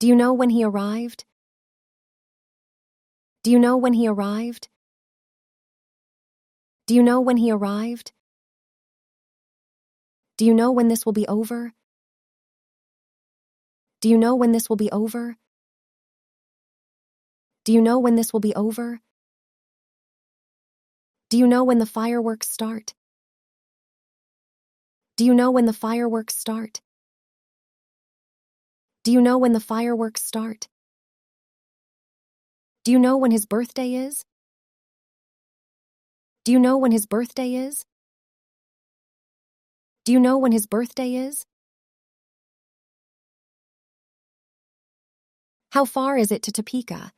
Do you know when he arrived? Do you know when he arrived? Do you know when he arrived? Do you know when this will be over? Do you know when this will be over? Do you know when this will be over? Do you know when the fireworks start? Do you know when the fireworks start? Do you know when the fireworks start? Do you know when his birthday is? Do you know when his birthday is? Do you know when his birthday is? How far is it to Topeka?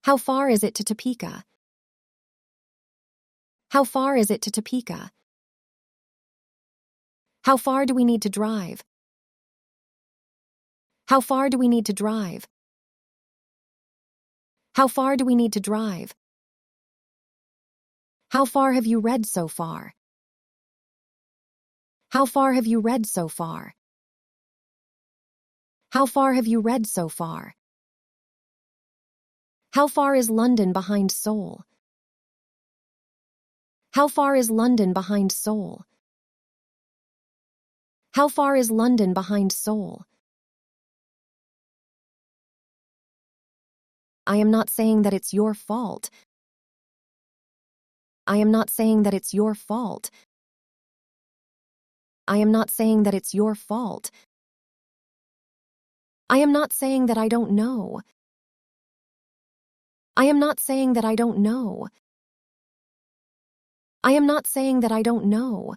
How far is it to Topeka? How far is it to Topeka? How far do we need to drive? How far do we need to drive? How far do we need to drive? How far have you read so far? How far have you read so far? How far have you read so far? How far is London behind Seoul? How far is London behind Seoul? How far is London behind Seoul? I am not saying that it's your fault. I am not saying that it's your fault. I am not saying that it's your fault. I am not saying that I don't know. I am not saying that I don't know. I am not saying that I don't know.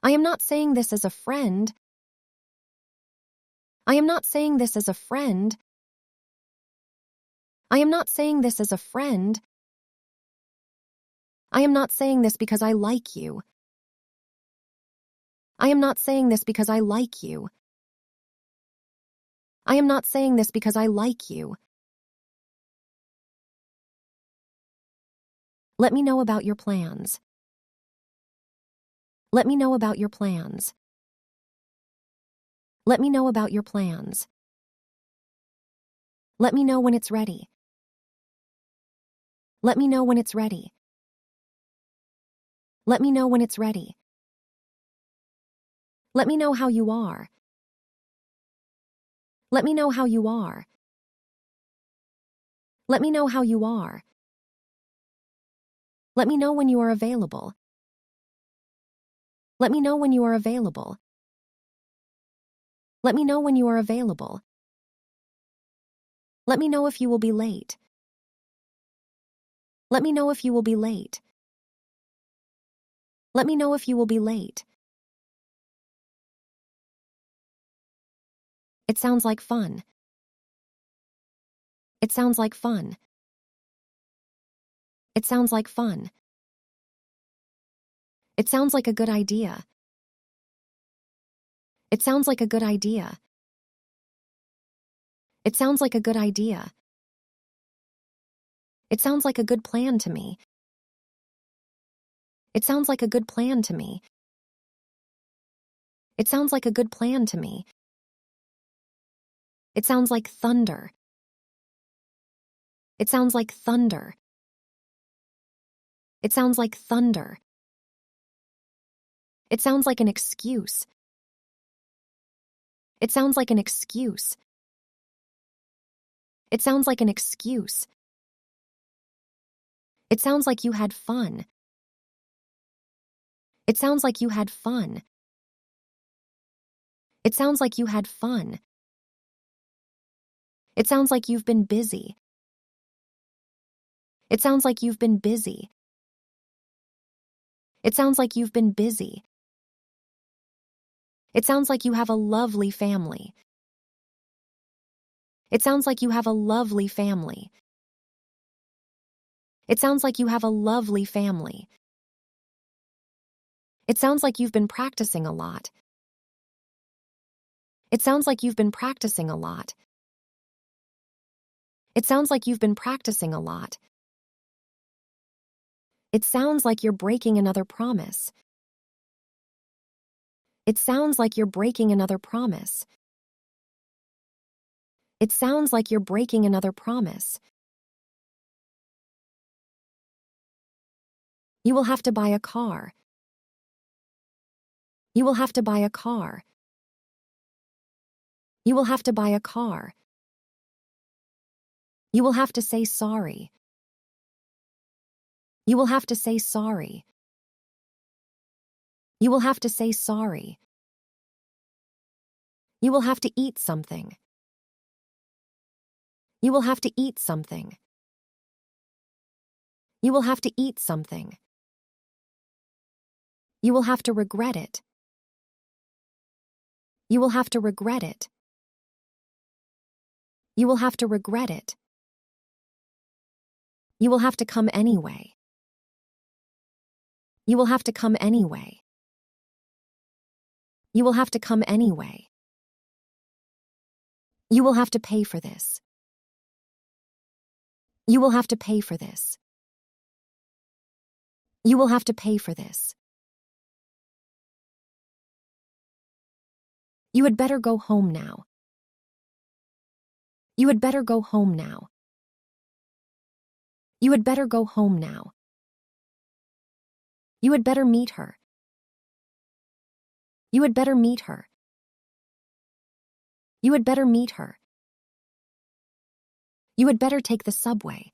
I am not saying this as a friend. I am not saying this as a friend. I am not saying this as a friend. I am not saying this because I like you. I am not saying this because I like you. I am not saying this because I like you. Let me know about your plans. Let me know about your plans. Let me know about your plans. Let me know when it's ready. Let me know when it's ready. Let me know when it's ready. Let me know how you are. Let me know how you are. Let me know how you are. Let me know when you are available. Let me know when you are available. Let me know when you are available. Let me know if you will be late. Let me know if you will be late. Let me know if you will be late. It sounds like fun. It sounds like fun. It sounds like fun. It sounds like a good idea. It sounds like a good idea. It sounds like a good idea. It sounds like a good plan to me. It sounds like a good plan to me. It sounds like a good plan to me. It sounds like thunder. It sounds like thunder. It sounds like thunder. It sounds like an excuse. It sounds like an excuse. It sounds like an excuse. It sounds like you had fun. It sounds like you had fun. It sounds like you had fun. It sounds like you've been busy. It sounds like you've been busy. It sounds like you've been busy. It sounds like you have a lovely family. It sounds like you have a lovely family. It sounds like you have a lovely family. It sounds like you've been practicing a lot. It sounds like you've been practicing a lot. It sounds like you've been practicing a lot. It sounds like you're breaking another promise. It sounds like you're breaking another promise. It sounds like you're breaking another promise. You will have to buy a car. You will have to buy a car. You will have to buy a car. You will have to say sorry. You will have to say sorry. You will have to say sorry. You will have to eat something. You will have to eat something. You will have to eat something. You will have to regret it. You will have to regret it. You will have to regret it. You will have to come anyway. You will have to come anyway. You will have to come anyway. You will have to pay for this. You will have to pay for this. You will have to pay for this. You had better go home now. You had better go home now. You had better go home now. You had better meet her. You had better meet her. You had better meet her. You had better take the subway.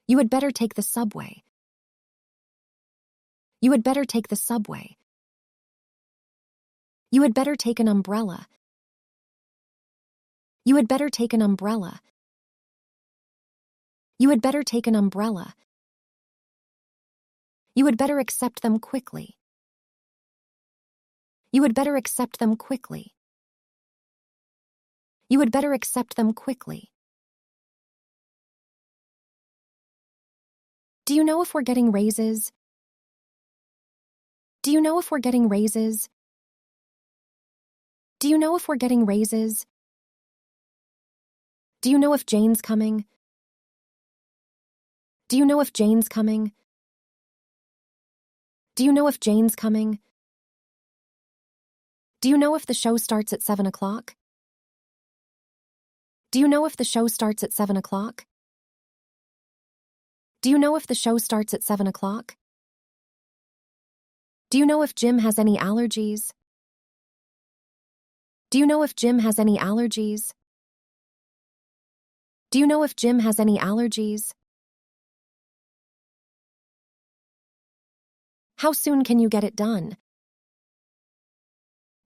You had better take the subway. You had better take the subway. You had better take an umbrella. You had better take an umbrella. You had better take an umbrella. You had better accept them quickly. You had better accept them quickly. You had better accept them quickly. Do you know if we're getting raises? Do you know if we're getting raises? Do you know if we're getting raises? Do you know if Jane's coming? Do you know if Jane's coming? Do you know if Jane's coming? Do you know if the show starts at 7 o'clock? Do you know if the show starts at 7 o'clock? Do you know if the show starts at 7 o'clock? Do you know if Jim has any allergies? Do you know if Jim has any allergies? Do you know if Jim has any allergies? How soon can you get it done?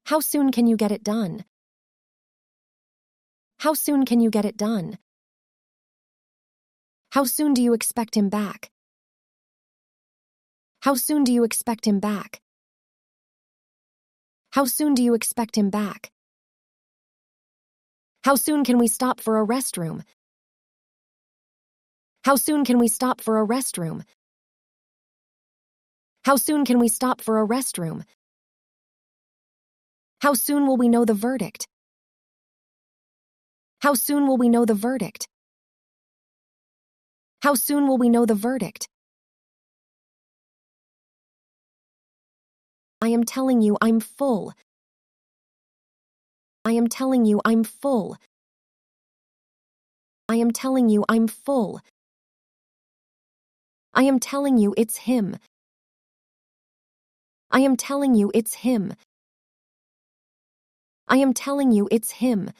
How soon can you get it done? How soon can you get it done? How soon do you expect him back? How soon do you expect him back? How soon do you expect him back? How soon can we stop for a restroom? How soon can we stop for a restroom? How soon can we stop for a restroom? How soon will we know the verdict? How soon will we know the verdict? How soon will we know the verdict? I am telling you I'm full. I am telling you I'm full. I am telling you I'm full. I am telling you it's him. I am telling you it's him. I am telling you it's him.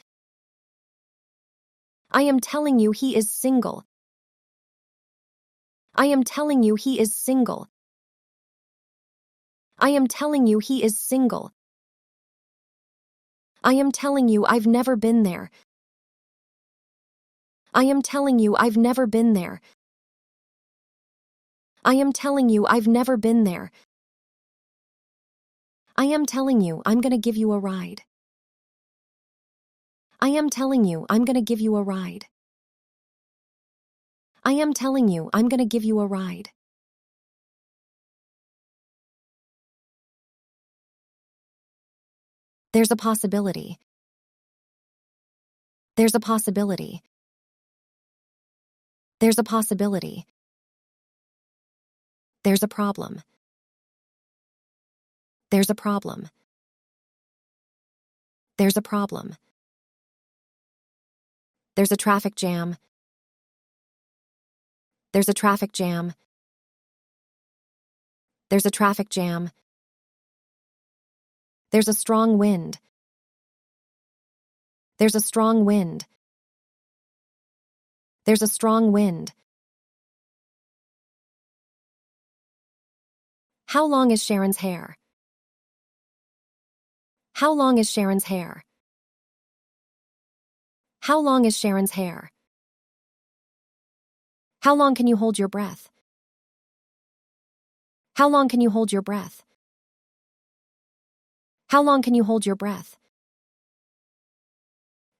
I am telling you he is single. I am telling you he is single. I am telling you he is single. I am telling you I've never been there. I am telling you I've never been there. I am telling you I've never been there. I am telling you I'm gonna give you a ride. I am telling you I'm gonna give you a ride. I am telling you I'm gonna give you a ride. There's a possibility. There's a possibility. There's a possibility. There's a problem. There's a problem. There's a problem. There's a traffic jam. There's a traffic jam. There's a traffic jam. There's a strong wind. There's a strong wind. There's a strong wind. How long is Sharon's hair? How long is Sharon's hair? How long is Sharon's hair? How long can you hold your breath? How long can you hold your breath? How long can you hold your breath?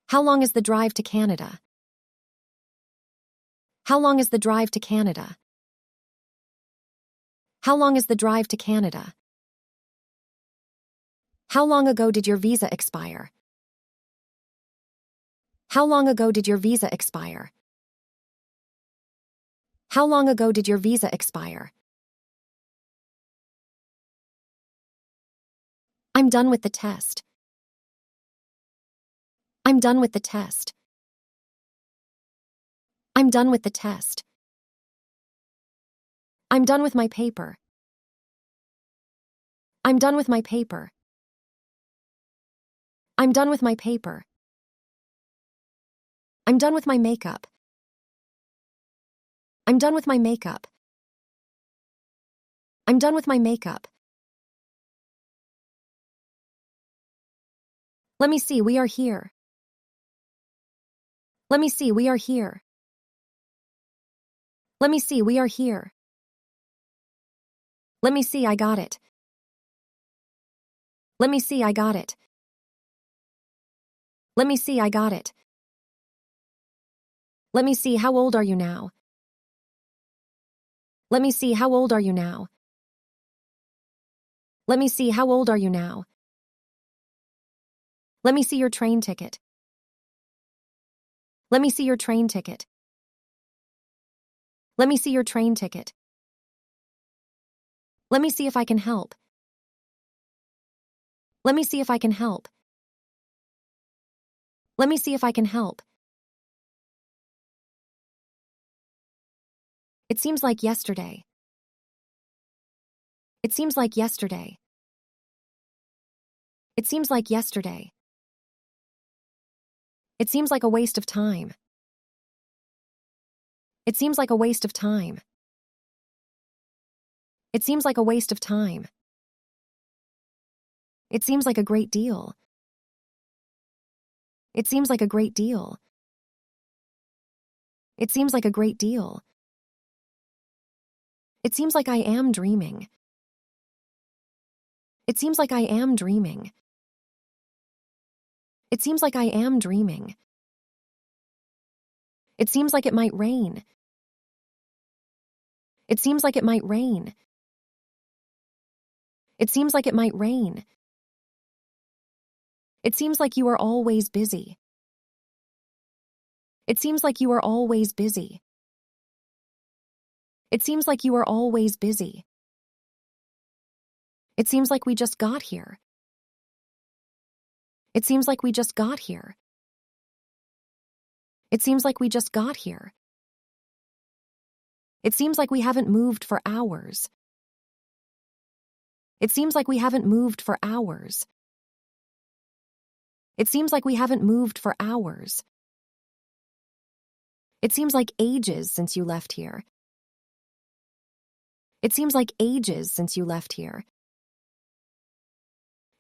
How long is the drive to Canada? How long is the drive to Canada? How long is the drive to Canada? How long ago did your visa expire? How long ago did your visa expire? How long ago did your visa expire? I'm done with the test. I'm done with the test. I'm done with the test. I'm done with my paper. I'm done with my paper. I'm done with my paper. I'm done with my makeup. I'm done with my makeup. I'm done with my makeup. Let me see, we are here. Let me see, we are here. Let me see, we are here. Let me see, I got it. Let me see, I got it. Let me see, I got it. Let me see, how old are you now? Let me see, how old are you now? Let me see, how old are you now? Let me see your train ticket. Let me see your train ticket. Let me see your train ticket. Let me see if I can help. Let me see if I can help. Let me see if I can help. It seems like yesterday. It seems like yesterday. It seems like yesterday. It seems like a waste of time. It seems like a waste of time. It seems like a waste of time. It seems like a great deal. It seems like a great deal. It seems like a great deal. It seems like I am dreaming. It seems like I am dreaming. It seems like I am dreaming. It seems like it might rain. It seems like it might rain. It seems like it might rain. It seems like you are always busy. It seems like you are always busy. It seems like you are always busy. It seems like we just got here. It seems like we just got here. It seems like we just got here. It seems like we haven't moved for hours. It seems like we haven't moved for hours. It seems like we haven't moved for hours. It seems like ages since you left here. It seems like ages since you left here.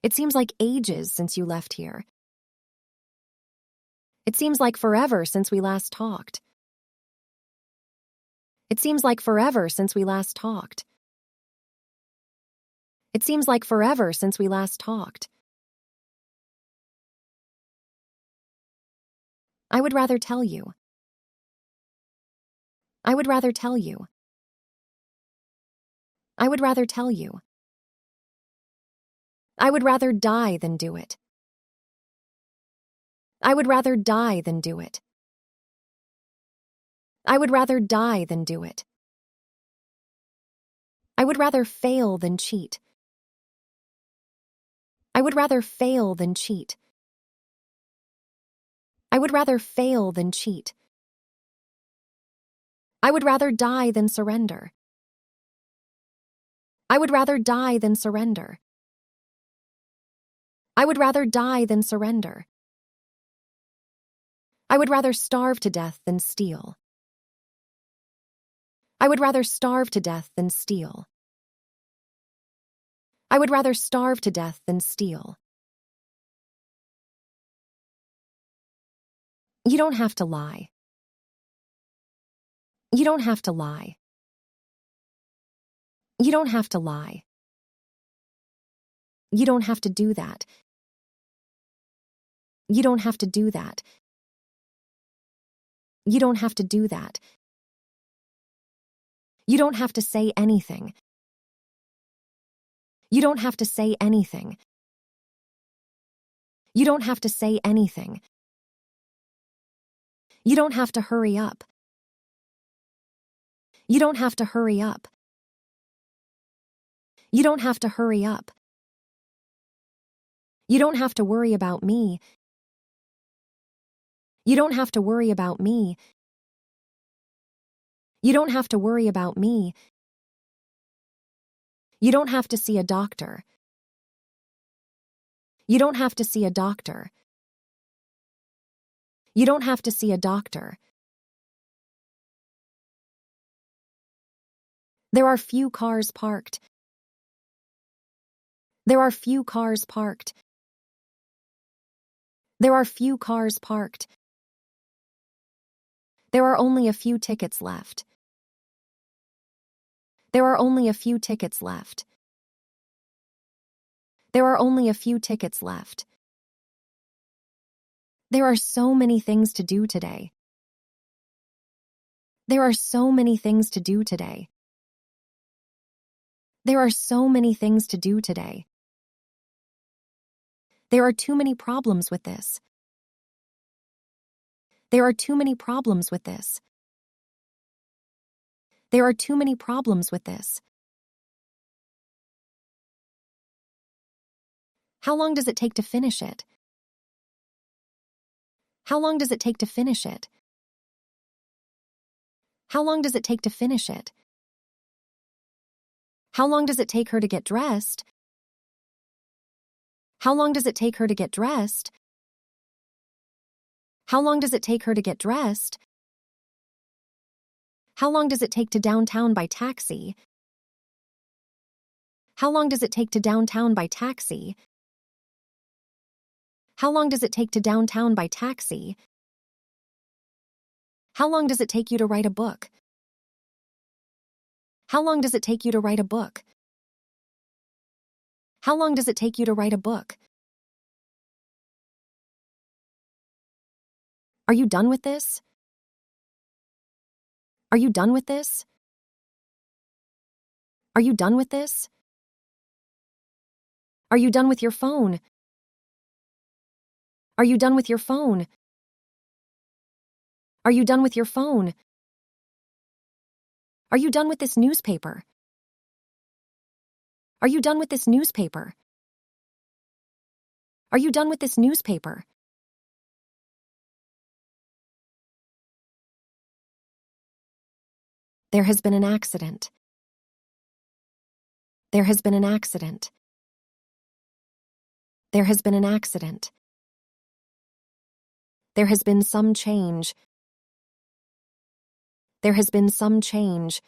It seems like ages since you left here. It seems like forever since we last talked. It seems like forever since we last talked. It seems like forever since we last talked. I would rather tell you. I would rather tell you. I would rather tell you. I would rather die than do it. I would rather die than do it. I would rather die than do it. I would rather fail than cheat. I would rather fail than cheat. I would rather fail than cheat. I would rather die than surrender. I would rather die than surrender. I would rather die than surrender. I would rather starve to death than steal. I would rather starve to death than steal. I would rather starve to death than steal. You don't have to lie. You don't have to lie. You don't have to lie. You don't have to do that. You don't have to do that. You don't have to do that. You don't have to say anything. You don't have to say anything. You don't have to say anything. You don't have to hurry up. You don't have to hurry up. You don't have to hurry up. You don't have to worry about me. You don't have to worry about me. You don't have to worry about me. You don't have to see a doctor. You don't have to see a doctor. You don't have to see a doctor. There are few cars parked. There are few cars parked. There are few cars parked. There are only a few tickets left. There are only a few tickets left. There are only a few tickets left. There are so many things to do today. There are so many things to do today. There are so many things to do today. There are too many problems with this. There are too many problems with this. There are too many problems with this. How long does it take to finish it? How long does it take to finish it? How long does it take to finish it? How long does it take her to get dressed? How long does it take her to get dressed? How long does it take her to get dressed? How long does it take to downtown by taxi? How long does it take to downtown by taxi? How long does it take to downtown by taxi? How long does it take you to write a book? How long does it take you to write a book? How long does it take you to write a book? Are you done with this? Are you done with this? Are you done with this? Are you done with your phone? Are you done with your phone? Are you done with your phone? Are you done with this newspaper? Are you done with this newspaper? Are you done with this newspaper? There has been an accident. There has been an accident. There has been an accident. There has been some change. There has been some change.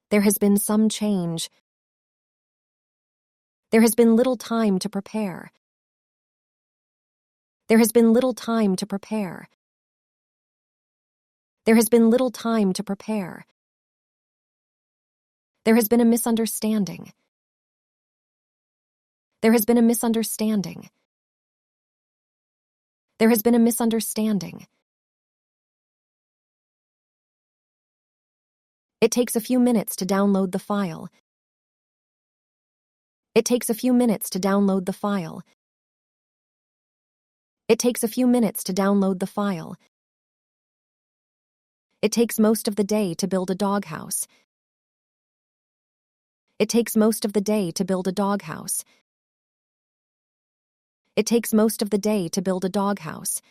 There has been some change. There has been little time to prepare. There has been little time to prepare. There has been little time to prepare. There has been a misunderstanding. There has been a misunderstanding. There has been a misunderstanding. It takes a few minutes to download the file. It takes a few minutes to download the file. It takes a few minutes to download the file. It takes most of the day to build a doghouse. It takes most of the day to build a doghouse. It takes most of the day to build a doghouse.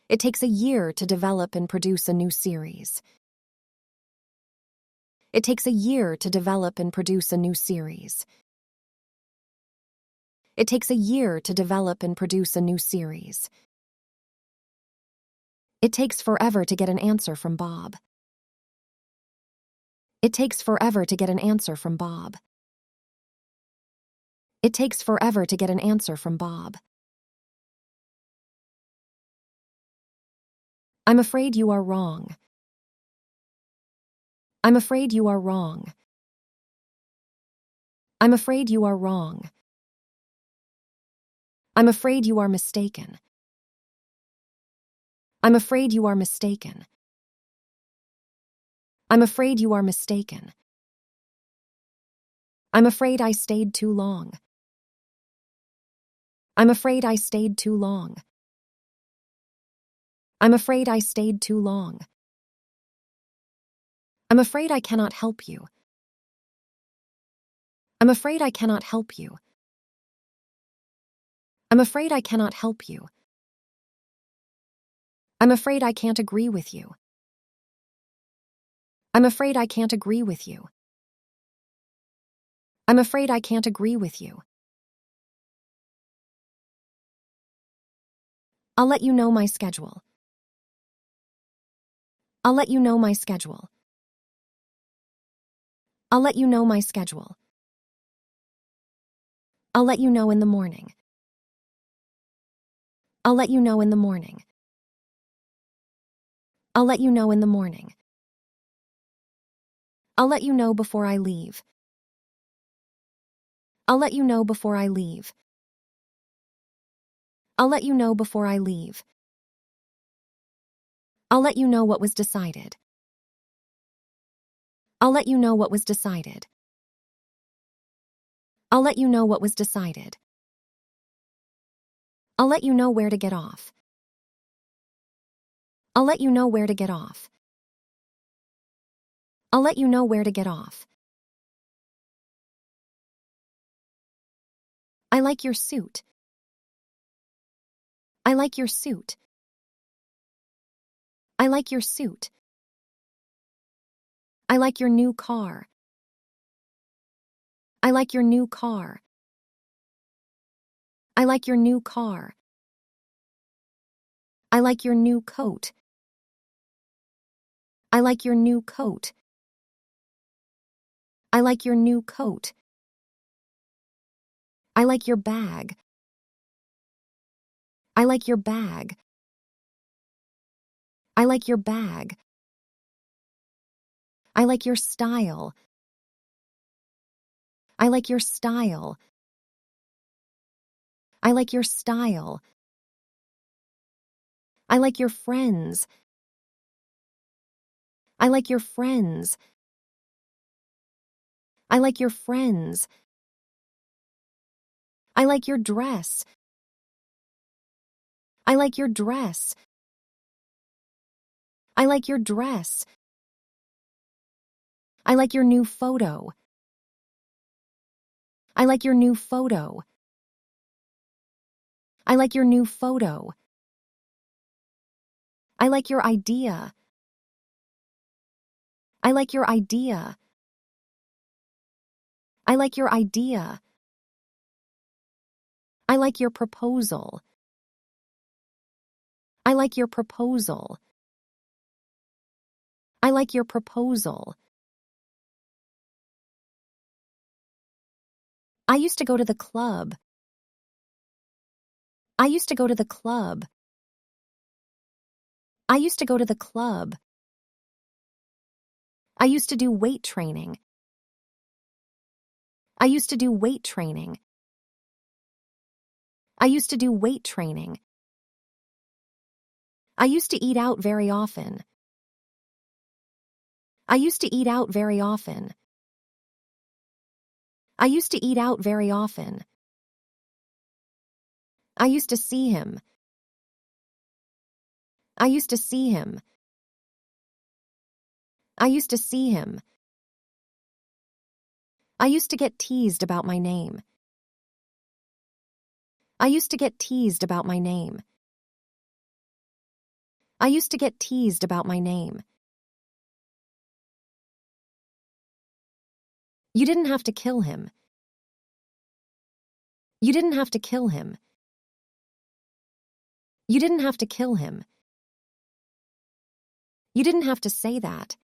It takes a year to develop and produce a new series. It takes a year to develop and produce a new series. It takes a year to develop and produce a new series. It takes forever to get an answer from Bob. It takes forever to get an answer from Bob. It takes forever to get an answer from Bob. I'm afraid you are wrong. I'm afraid you are wrong. I'm afraid you are wrong. I'm afraid you are mistaken. I'm afraid you are mistaken. I'm afraid you are mistaken. I'm afraid I stayed too long. I'm afraid I stayed too long. I'm afraid I stayed too long. I'm afraid I cannot help you. I'm afraid I cannot help you. I'm afraid I cannot help you. I'm afraid I can't agree with you. I'm afraid I can't agree with you. I'm afraid I can't agree with you. I'll let you know my schedule. I'll let you know my schedule. I'll let you know my schedule. I'll let you know in the morning. I'll let you know in the morning. I'll let you know in the morning. I'll let you know before I leave. I'll let you know before I leave. I'll let you know before I leave. I'll let you know what was decided. I'll let you know what was decided. I'll let you know what was decided. I'll let you know where to get off. I'll let you know where to get off. I'll let you know where to get off. I like your suit. I like your suit. I like your suit. I like your new car. I like your new car. I like your new car. I like your new coat. I like your new coat. I like your new coat. I like your bag. I like your bag. I like your bag. I like your style. I like your style. I like your style. I like your friends. I like your friends. I like your friends. I like your dress. I like your dress. I like your dress. I like your new photo. I like your new photo. I like your new photo. I like your idea. I like your idea. I like your idea. I like your proposal. I like your proposal. I like your proposal. I used to go to the club. I used to go to the club. I used to go to the club. I used to do weight training. I used to do weight training. I used to do weight training. I used to eat out very often. I used to eat out very often. I used to eat out very often. I used to see him. I used to see him. I used to see him. I used to get teased about my name. I used to get teased about my name. I used to get teased about my name. You didn't have to kill him. You didn't have to kill him. You didn't have to kill him. You didn't have to say that.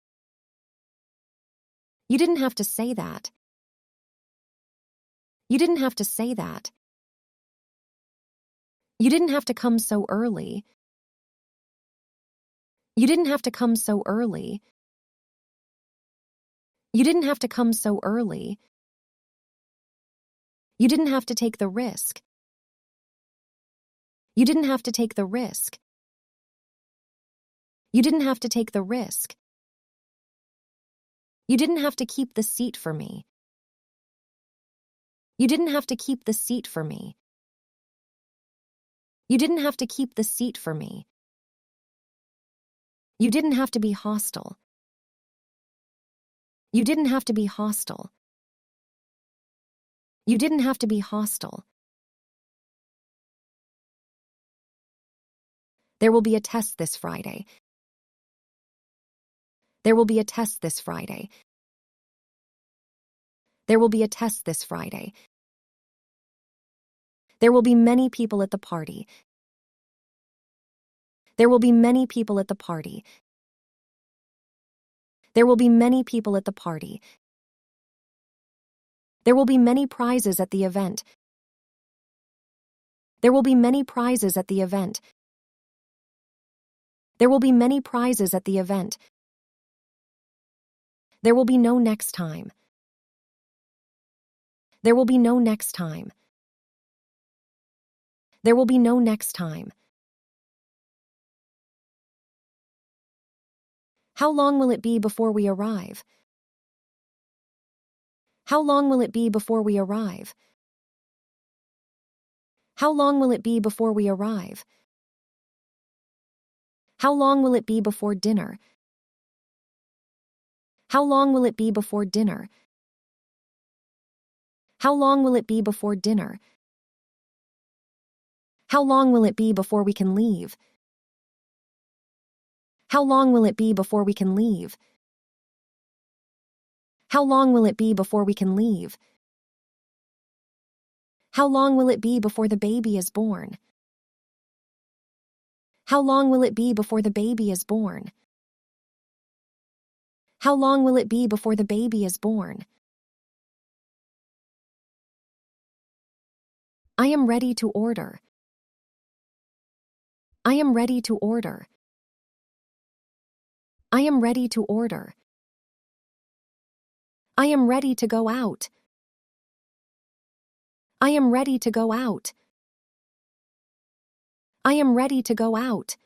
You didn't have to say that. You didn't have to say that. You didn't have to come so early. You didn't have to come so early. You didn't have to come so early. You didn't have to take the risk. You didn't have to take the risk. You didn't have to take the risk. You didn't have to keep the seat for me. You didn't have to keep the seat for me. You didn't have to keep the seat for me. You didn't have to be hostile. You didn't have to be hostile. You didn't have to be hostile. There will be a test this Friday. There will be a test this Friday. There will be a test this Friday. There will be many people at the party. There will be many people at the party. There will be many people at the party. There will be many prizes at the event. There will be many prizes at the event. There will be many prizes at the event. There will be no next time. There will be no next time. There will be no next time. How long will it be before we arrive? How long will it be before we arrive? How long will it be before we arrive? How long will it be before dinner? How long will it be before dinner? How long will it be before dinner? How long will it be before we can leave? How long will it be before we can leave? How long will it be before we can leave? How long will it be before the baby is born? How long will it be before the baby is born? How long will it be before the baby is born? I am ready to order. I am ready to order. I am ready to order. I am ready to go out. I am ready to go out. I am ready to go out.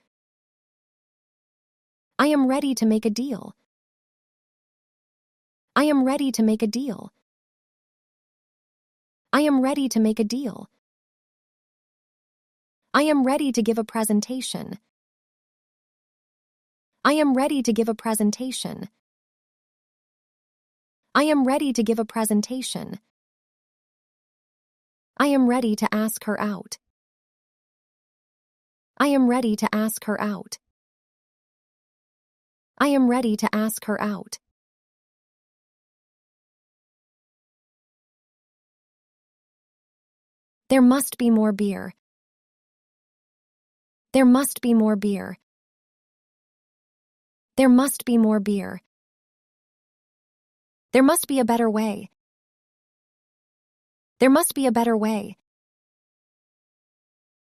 I am ready to make a deal. I am ready to make a deal. I am ready to make a deal. I am ready to give a presentation. I am ready to give a presentation. I am ready to give a presentation. I am ready to ask her out. I am ready to ask her out. I am ready to ask her out. There must be more beer. There must be more beer. There must be more beer. There must be a better way. There must be a better way.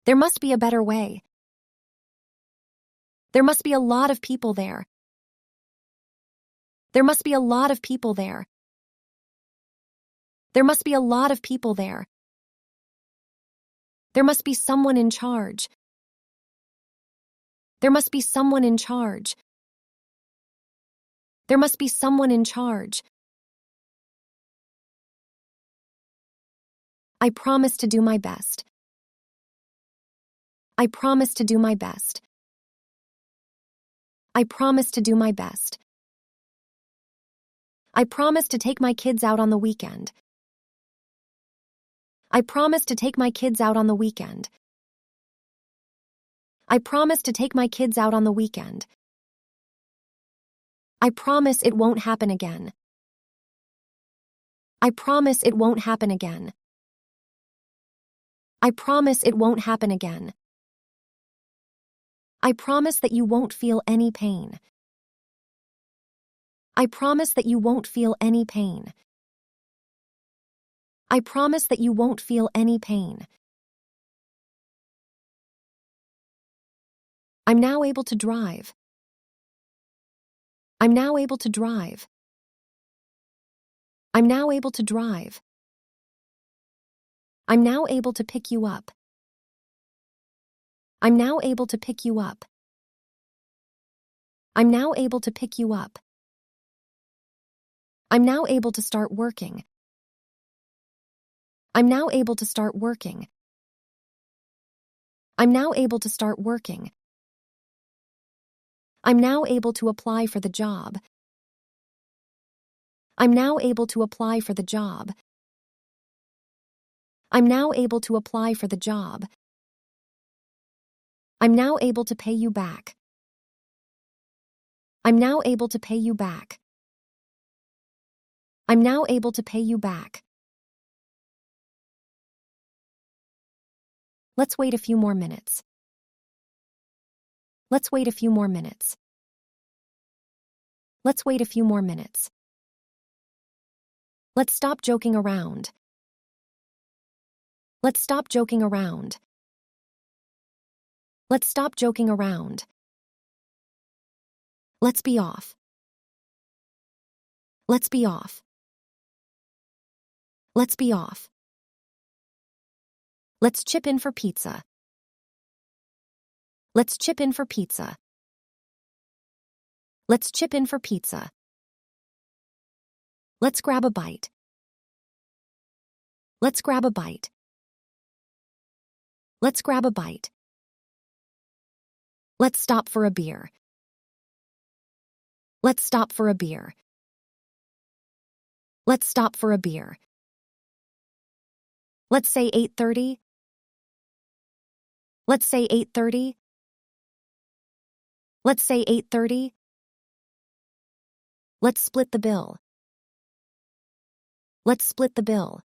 There must be a better way. There must be a lot of people there. There must be a lot of people there. There must be a lot of people there. There must be someone in charge. There must be someone in charge. There must be someone in charge. I promise to do my best. I promise to do my best. I promise to do my best. I promise to take my kids out on the weekend. I promise to take my kids out on the weekend. I promise to take my kids out on the weekend. I promise it won't happen again. I promise it won't happen again. I promise it won't happen again. I promise that you won't feel any pain. I promise that you won't feel any pain. I promise that you won't feel any pain. I'm now able to drive. I'm now able to drive. I'm now able to drive. I'm now able to pick you up. I'm now able to pick you up. I'm now able to pick you up. I'm now able to start working. I'm now able to start working. I'm now able to start working. I'm now able to apply for the job. I'm now able to apply for the job. I'm now able to apply for the job. I'm now able to pay you back. I'm now able to pay you back. I'm now able to pay you back. Let's wait a few more minutes. Let's wait a few more minutes. Let's wait a few more minutes. Let's stop joking around. Let's stop joking around. Let's stop joking around. Let's be off. Let's be off. Let's be off. Let's chip in for pizza. Let's chip in for pizza. Let's chip in for pizza. Let's grab a bite. Let's grab a bite. Let's grab a bite. Let's stop for a beer. Let's stop for a beer. Let's stop for a beer. Let's say 8:30. Let's say 8:30. Let's say 8:30. Let's split the bill. Let's split the bill.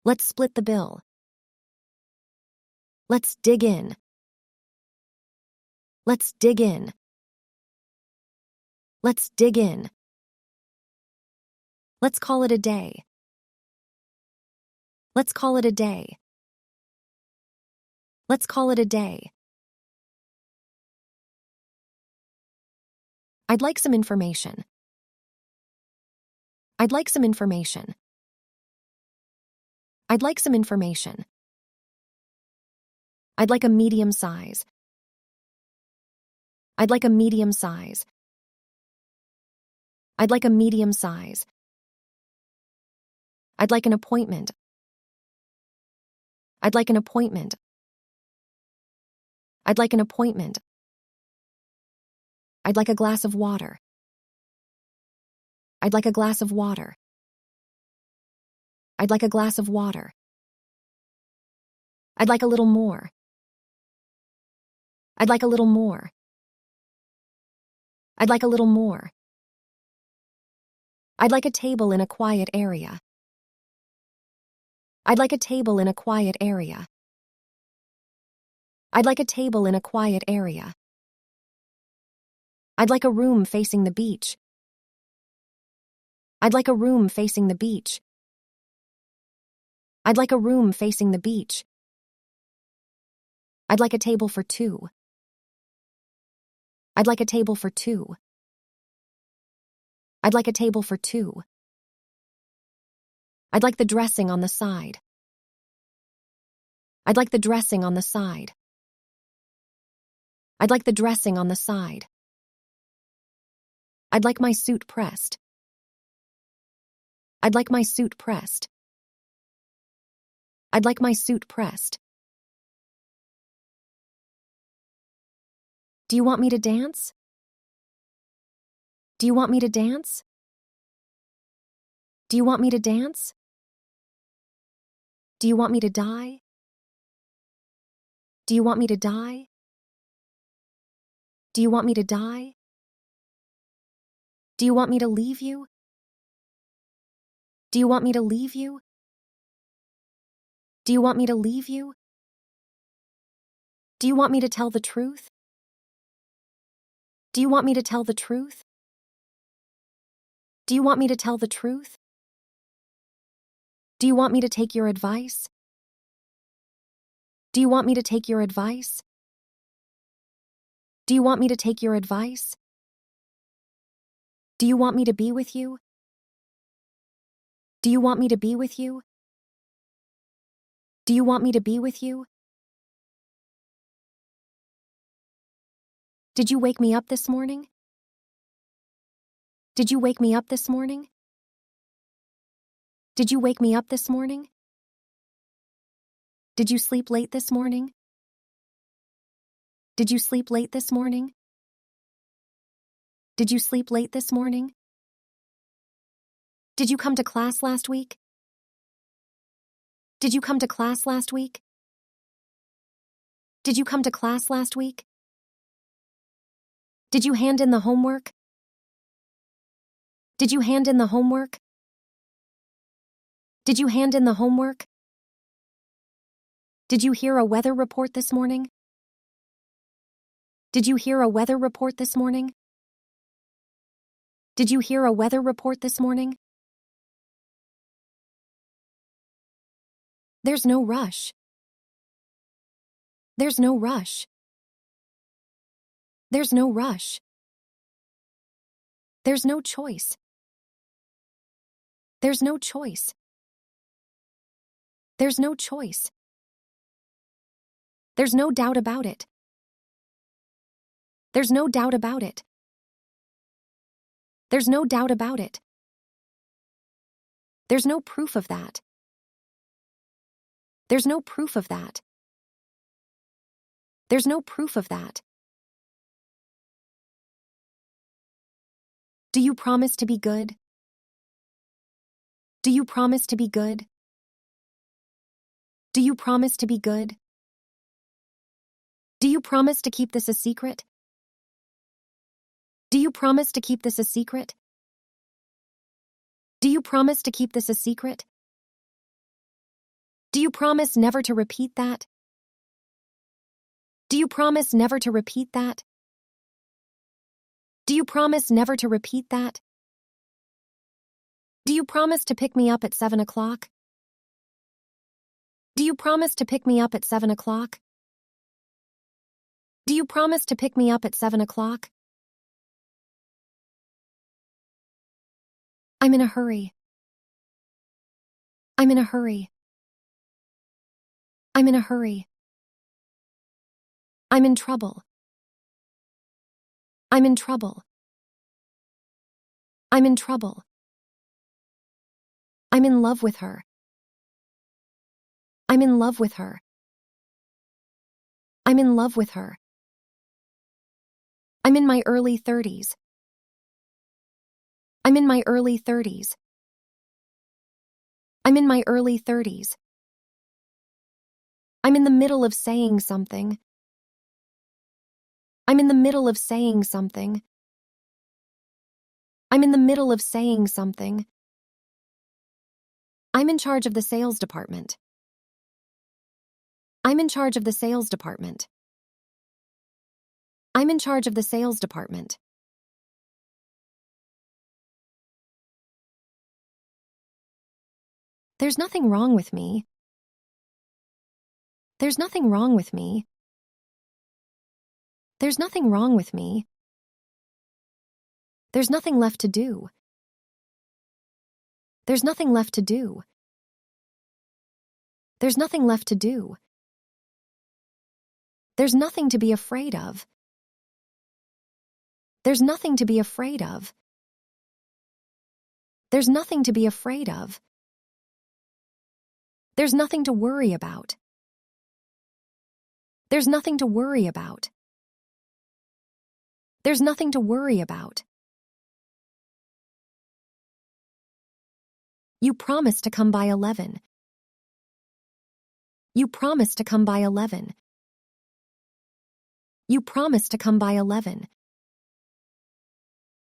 Let's split the bill. Let's dig in. Let's dig in. Let's dig in. Let's call it a day. Let's call it a day. Let's call it a day. I'd like some information. I'd like some information. I'd like some information. I'd like a medium size. I'd like a medium size. I'd like a medium size. I'd like an appointment. I'd like an appointment. I'd like an appointment. I'd like a glass of water. I'd like a glass of water. I'd like a glass of water. I'd like a little more. I'd like a little more. I'd like a little more. I'd like a table in a quiet area. I'd like a table in a quiet area. I'd like a table in a quiet area. I'd like a room facing the beach. I'd like a room facing the beach. I'd like a room facing the beach. I'd like a table for two. I'd like a table for two. I'd like a table for two. I'd like the dressing on the side. I'd like the dressing on the side. I'd like the dressing on the side. I'd like my suit pressed. I'd like my suit pressed. I'd like my suit pressed. Do you want me to dance? Do you want me to dance? Do you want me to dance? Do you want me to die? Do you want me to die? Do you want me to die? Do you want me to leave you? Do you want me to leave you? Do you want me to leave you? Do you want me to tell the truth? Do you want me to tell the truth? Do you want me to tell the truth? Do you want me to take your advice? Do you want me to take your advice? Do you want me to take your advice? Do you want me to be with you? Do you want me to be with you? Do you want me to be with you? Did you wake me up this morning? Did you wake me up this morning? Did you wake me up this morning? Did you sleep late this morning? Did you sleep late this morning? Did you sleep late this morning? Did you come to class last week? Did you come to class last week? Did you come to class last week? Did you hand in the homework? Did you hand in the homework? Did you hand in the homework? Did you hear a weather report this morning? Did you hear a weather report this morning? Did you hear a weather report this morning? There's no rush. There's no rush. There's no rush. There's no choice. There's no choice. There's no choice. There's no doubt about it. There's no doubt about it. There's no doubt about it. There's no proof of that. There's no proof of that. There's no proof of that. Do you promise to be good? Do you promise to be good? Do you promise to be good? Do you promise to keep this a secret? Do you promise to keep this a secret? Do you promise to keep this a secret? Do you promise never to repeat that? Do you promise never to repeat that? Do you promise never to repeat that? Do you promise to pick me up at 7 o'clock? Do you promise to pick me up at 7 o'clock? Do you promise to pick me up at 7 o'clock? I'm in a hurry. I'm in a hurry. I'm in a hurry. I'm in trouble. I'm in trouble. I'm in trouble. I'm in love with her. I'm in love with her. I'm in love with her. I'm in my early 30s. I'm in my early 30s. I'm in my early 30s. I'm in the middle of saying something. I'm in the middle of saying something. I'm in the middle of saying something. I'm in charge of the sales department. I'm in charge of the sales department. I'm in charge of the sales department. There's nothing wrong with me. There's nothing wrong with me. There's nothing wrong with me. There's nothing left to do. There's nothing left to do. There's nothing left to do. There's nothing to be afraid of. There's nothing to be afraid of. There's nothing to be afraid of. There's nothing to worry about. There's nothing to worry about. There's nothing to worry about. You promised to come by 11. You promised to come by 11. You promised to come by 11.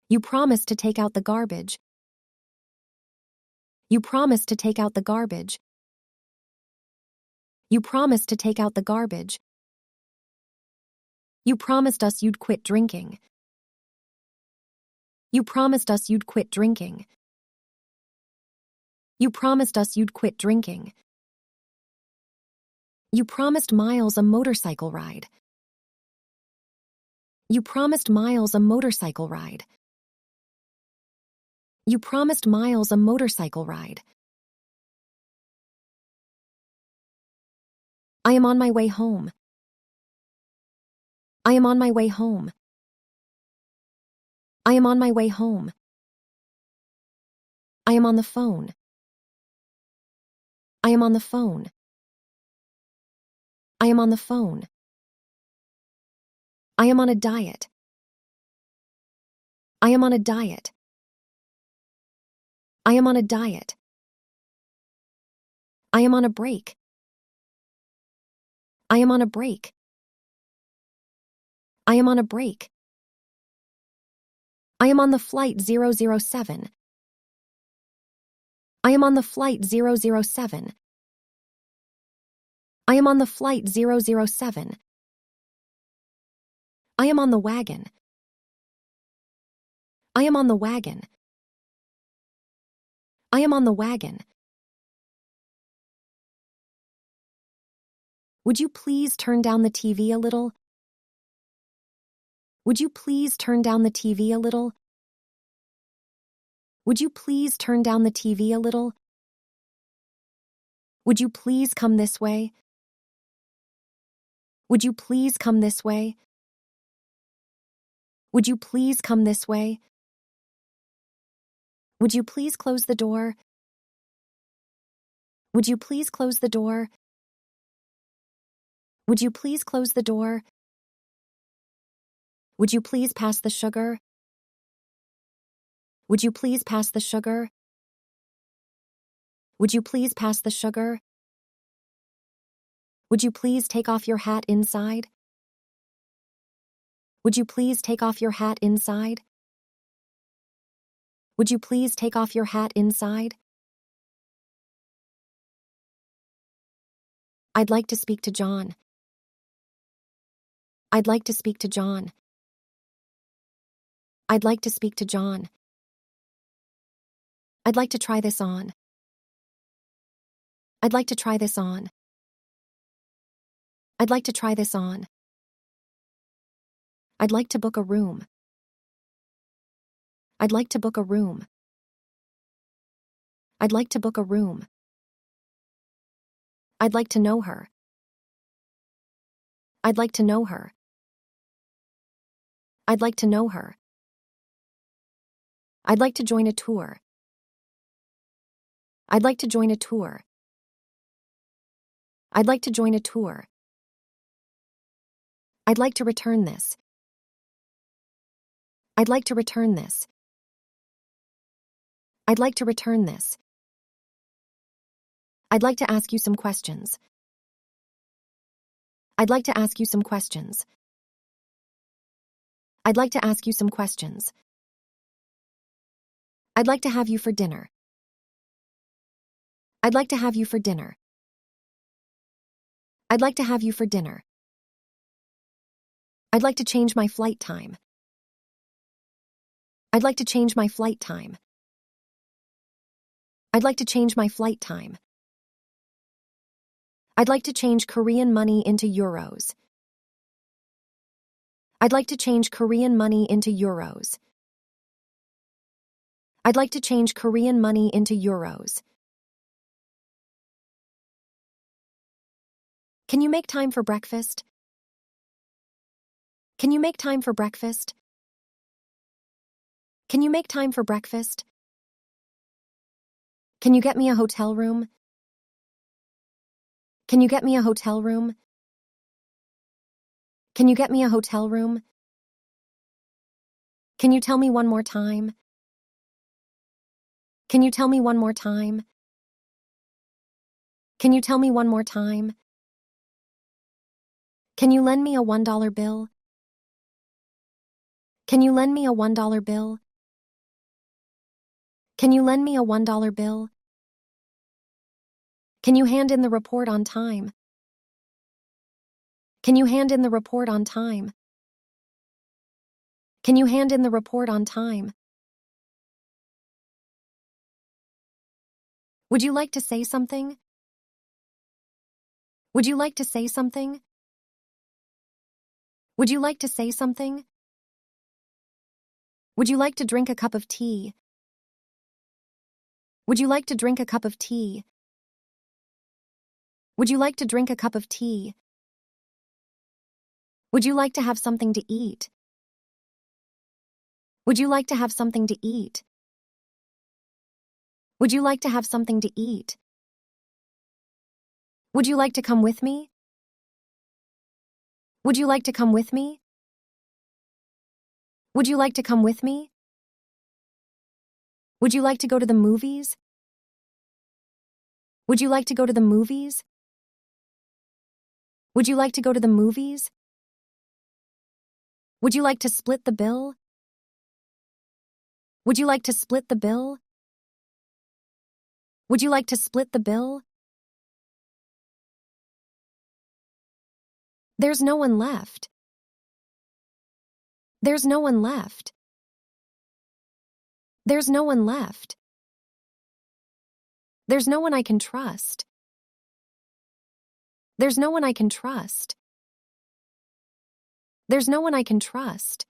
You promised to take out the garbage. You promised to take out the garbage. You promised to take out the garbage. You promised us you'd quit drinking. You promised us you'd quit drinking. You promised us you'd quit drinking. You promised Miles a motorcycle ride. You promised Miles a motorcycle ride. You promised Miles a motorcycle ride. I am on my way home. I am on my way home. I am on my way home. I am on the phone. I am on the phone. I am on the phone. I am on a diet. I am on a diet. I am on a diet. I am on a break. I am on a break. I am on a break. I am on the flight 007. I am on the flight 007. I am on the flight 007. I am on the wagon. I am on the wagon. I am on the wagon. Would you please turn down the TV a little? Would you please turn down the TV a little? Would you please turn down the TV a little? Would you please come this way? Would you please come this way? Would you please come this way? Would you please close the door? Would you please close the door? Would you please close the door? Would you please pass the sugar? Would you please pass the sugar? Would you please pass the sugar? Would you please take off your hat inside? Would you please take off your hat inside? Would you please take off your hat inside? I'd like to speak to John. I'd like to speak to John. I'd like to speak to John. I'd like to try this on. I'd like to try this on. I'd like to try this on. I'd like to book a room. I'd like to book a room. I'd like to book a room. I'd like to know her. I'd like to know her. I'd like to know her. I'd like to join a tour. I'd like to join a tour. I'd like to join a tour. I'd like to return this. I'd like to return this. I'd like to return this. I'd like to ask you some questions. I'd like to ask you some questions. I'd like to ask you some questions. I'd like to have you for dinner. I'd like to have you for dinner. I'd like to have you for dinner. I'd like to change my flight time. I'd like to change my flight time. I'd like to change my flight time. I'd like to change Korean money into euros. I'd like to change Korean money into euros. I'd like to change Korean money into euros. Can you make time for breakfast? Can you make time for breakfast? Can you make time for breakfast? Can you get me a hotel room? Can you get me a hotel room? Can you get me a hotel room? Can you tell me one more time? Can you tell me one more time? Can you tell me one more time? Can you lend me a $1 bill? Can you lend me a $1 bill? Can you lend me a $1 bill? Can you hand in the report on time? Can you hand in the report on time? Can you hand in the report on time? Would you like to say something? Would you like to say something? Would you like to say something? Would you like to drink a cup of tea? Would you like to drink a cup of tea? Would you like to drink a cup of tea? Would you like to have something to eat? Would you like to have something to eat? Would you like to have something to eat? Would you like to come with me? Would you like to come with me? Would you like to come with me? Would you like to go to the movies? Would you like to go to the movies? Would you like to go to the movies? Would you like to split the bill? Would you like to split the bill? Would you like to split the bill? There's no one left. There's no one left. There's no one left. There's no one I can trust. There's no one I can trust. There's no one I can trust.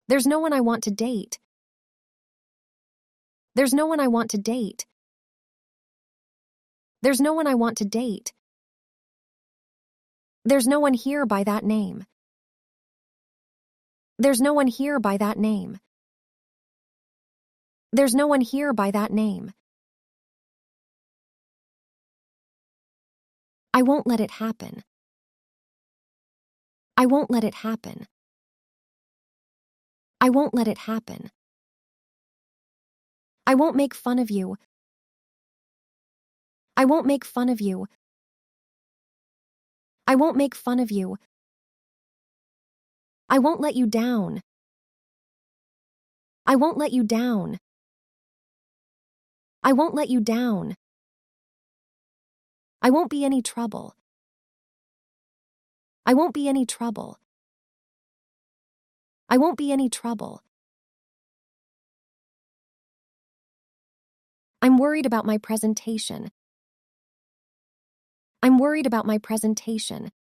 There's no one I want to date. There's no one I want to date. There's no one I want to date. There's no one here by that name. There's no one here by that name. There's no one here by that name. I won't let it happen. I won't let it happen. I won't let it happen. I won't make fun of you. I won't make fun of you. I won't make fun of you. I won't let you down. I won't let you down. I won't let you down. I won't be any trouble. I won't be any trouble. I won't be any trouble. I'm worried about my presentation. I'm worried about my presentation.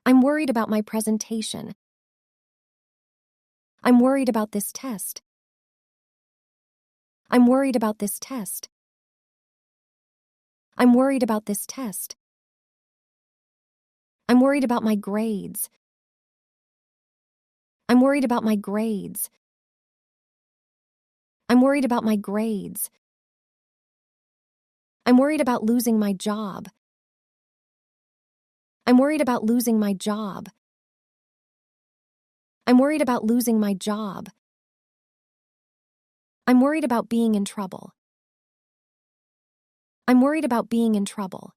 I'm worried about my presentation. I'm worried about this test. I'm worried about this test. I'm worried about this test. I'm worried about my grades. I'm worried about my grades. I'm worried about my grades. I'm worried about losing my job. I'm worried about losing my job. I'm worried about losing my job. I'm worried about being in trouble. I'm worried about being in trouble.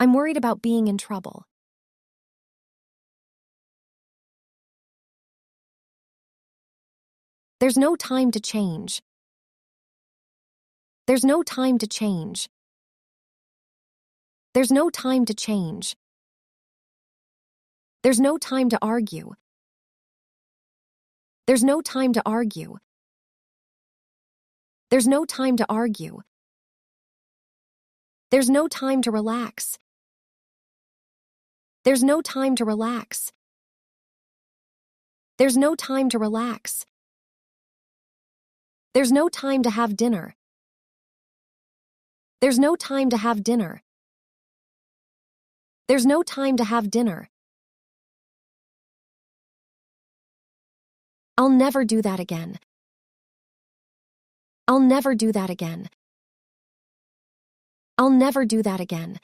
I'm worried about being in trouble. There's no time to change. There's no time to change. There's no time to change. There's no time to argue. There's no time to argue. There's no time to argue. There's no time to relax. There's no time to relax. There's no time to relax. There's no time to have dinner. There's no time to have dinner. There's no time to have dinner. I'll never do that again. I'll never do that again. I'll never do that again.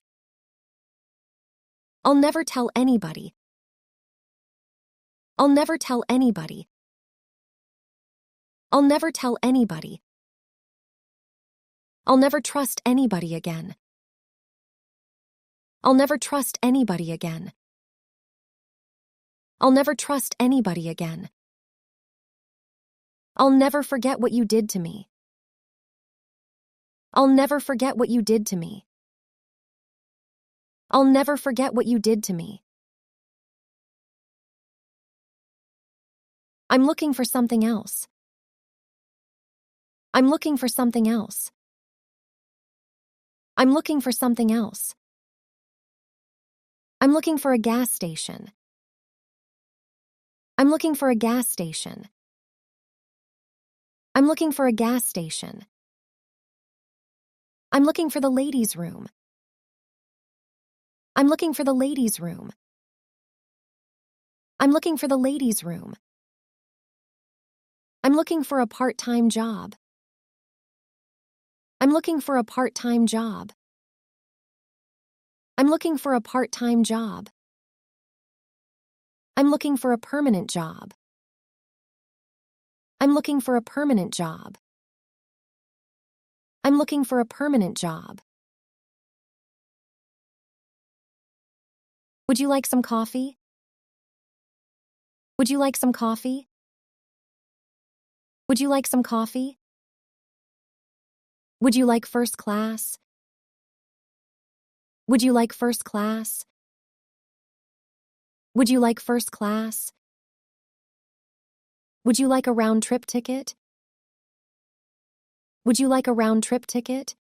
I'll never tell anybody. I'll never tell anybody. I'll never tell anybody. I'll never trust anybody again. I'll never trust anybody again. I'll never trust anybody again. I'll never forget what you did to me. I'll never forget what you did to me. I'll never forget what you did to me. I'm looking for something else. I'm looking for something else. I'm looking for something else. I'm looking for a gas station. I'm looking for a gas station. I'm looking for a gas station. I'm looking for the ladies' room. I'm looking for the ladies' room. I'm looking for the ladies' room. I'm looking for a part-time job. I'm looking for a part-time job. I'm looking for a part-time job. I'm looking for a permanent job. I'm looking for a permanent job. I'm looking for a permanent job. Would you like some coffee? Would you like some coffee? Would you like some coffee? Would you like first class? Would you like first class? Would you like first class? Would you like a round-trip ticket? Would you like a round-trip ticket?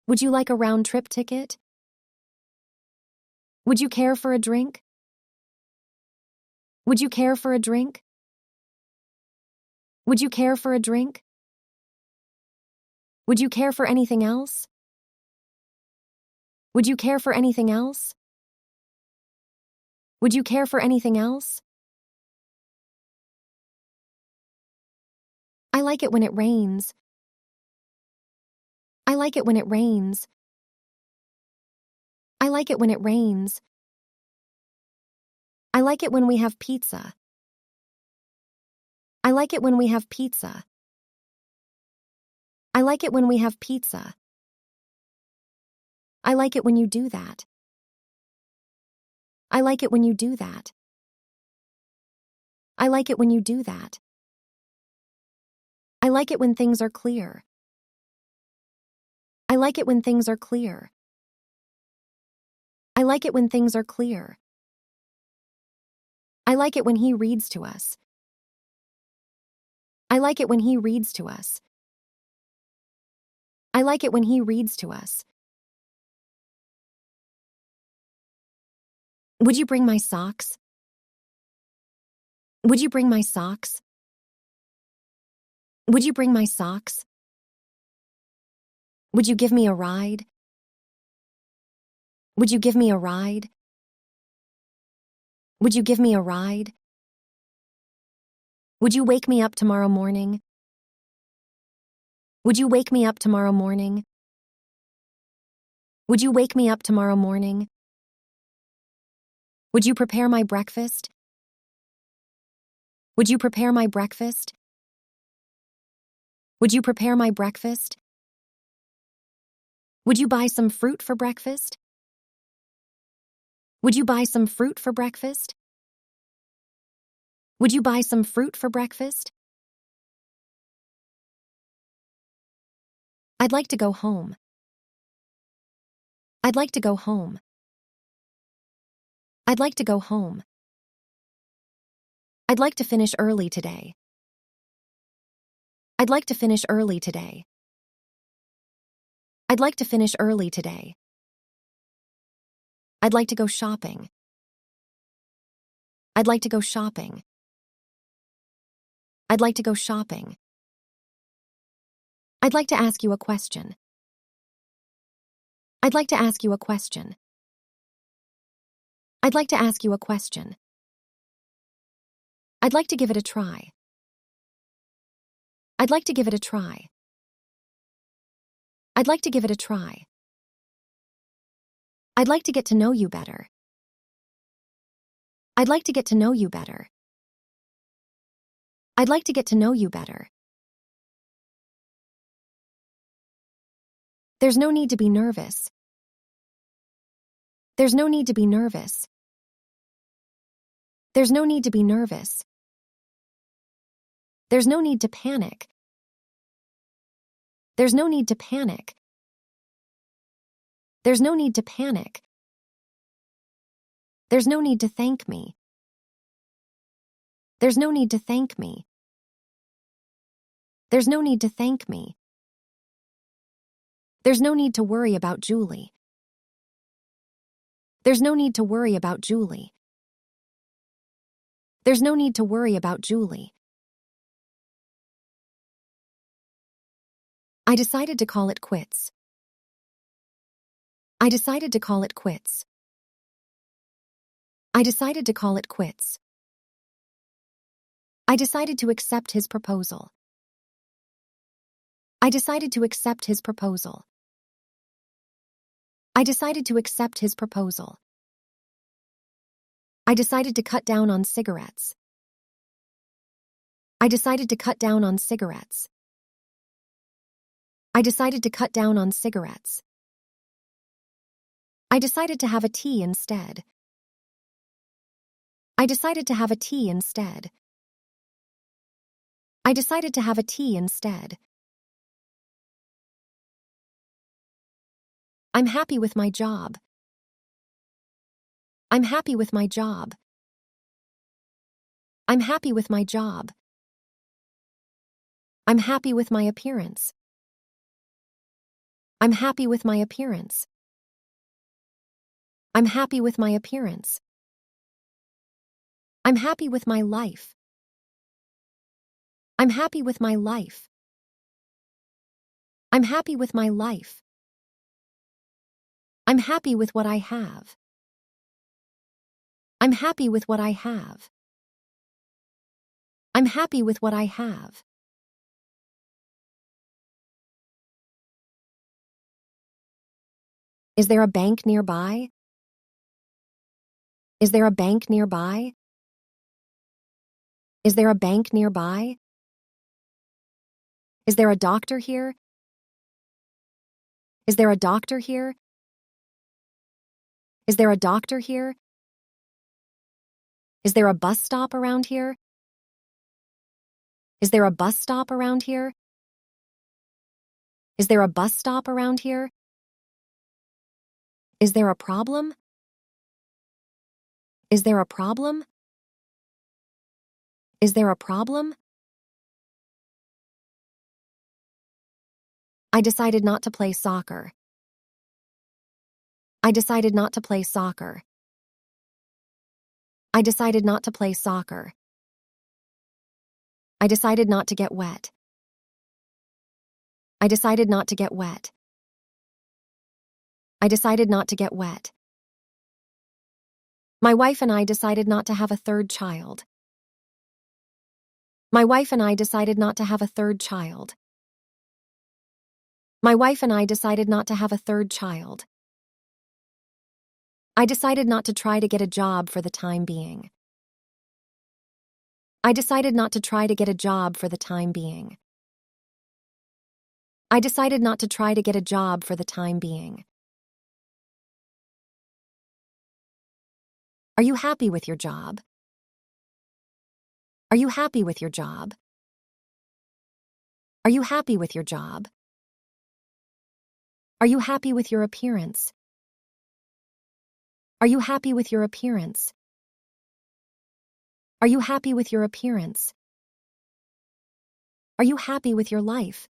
Would you like a round-trip ticket? Would you care for a drink? Would you care for a drink? Would you care for a drink? Would you care for anything else? Would you care for anything else? Would you care for anything else? I like it when it rains. I like it when it rains. I like it when it rains. I like it when we have pizza. I like it when we have pizza. I like it when we have pizza. I like it when you do that. I like it when you do that. I like it when you do that. I like it when things are clear. I like it when things are clear. I like it when things are clear. I like it when he reads to us. I like it when he reads to us. I like it when he reads to us. Would you bring my socks? Would you bring my socks? Would you bring my socks? Would you give me a ride? Would you give me a ride? Would you give me a ride? Would you wake me up tomorrow morning? Would you wake me up tomorrow morning? Would you wake me up tomorrow morning? Would you prepare my breakfast? Would you prepare my breakfast? Would you prepare my breakfast? Would you buy some fruit for breakfast? Would you buy some fruit for breakfast? Would you buy some fruit for breakfast? I'd like to go home. I'd like to go home. I'd like to go home. I'd like to finish early today. I'd like to finish early today. I'd like to finish early today. I'd like to go shopping. I'd like to go shopping. I'd like to go shopping. I'd like to ask you a question. I'd like to ask you a question. I'd like to ask you a question. I'd like to give it a try. I'd like to give it a try. I'd like to give it a try. I'd like to get to know you better. I'd like to get to know you better. I'd like to get to know you better. There's no need to be nervous. There's no need to be nervous. There's no need to be nervous. There's no need to panic. There's no need to panic. There's no need to panic. There's no need to thank me. There's no need to thank me. There's no need to thank me. There's no need to worry about Julie. There's no need to worry about Julie. There's no need to worry about Julie. I decided to call it quits. I decided to call it quits. I decided to call it quits. I decided to accept his proposal. I decided to accept his proposal. I decided to accept his proposal. I decided to cut down on cigarettes. I decided to cut down on cigarettes. I decided to cut down on cigarettes. I decided to have a tea instead. I decided to have a tea instead. I decided to have a tea instead. I'm happy with my job. I'm happy with my job. I'm happy with my job. I'm happy with my appearance. I'm happy with my appearance. I'm happy with my appearance. I'm happy with my life. I'm happy with my life. I'm happy with my life. I'm happy with what I have. I'm happy with what I have. I'm happy with what I have. Is there a bank nearby? Is there a bank nearby? Is there a bank nearby? Is there a doctor here? Is there a doctor here? Is there a doctor here? Is there a bus stop around here? Is there a bus stop around here? Is there a bus stop around here? Is there a problem? Is there a problem? Is there a problem? I decided not to play soccer. I decided not to play soccer. I decided not to play soccer. I decided not to get wet. I decided not to get wet. I decided not to get wet. My wife and I decided not to have a third child. My wife and I decided not to have a third child. My wife and I decided not to have a third child. I decided not to try to get a job for the time being. I decided not to try to get a job for the time being. I decided not to try to get a job for the time being. Are you happy with your job? Are you happy with your job? Are you happy with your job? Are you happy with your appearance? Are you happy with your appearance? Are you happy with your appearance? Are you happy with your life?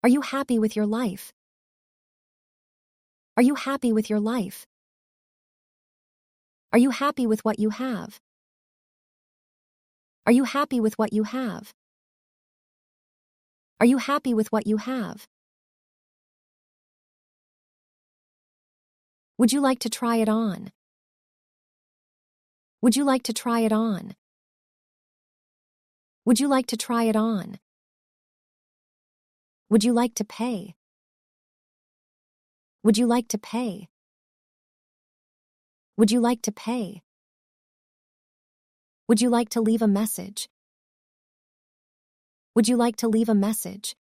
Are you happy with your life? Are you happy with your life? Are you happy with what you have? Are you happy with what you have? Are you happy with what you have? Would you like to try it on? Would you like to try it on? Would you like to try it on? Would you like to pay? Would you like to pay? Would you like to pay? Would you like to leave a message? Would you like to leave a message?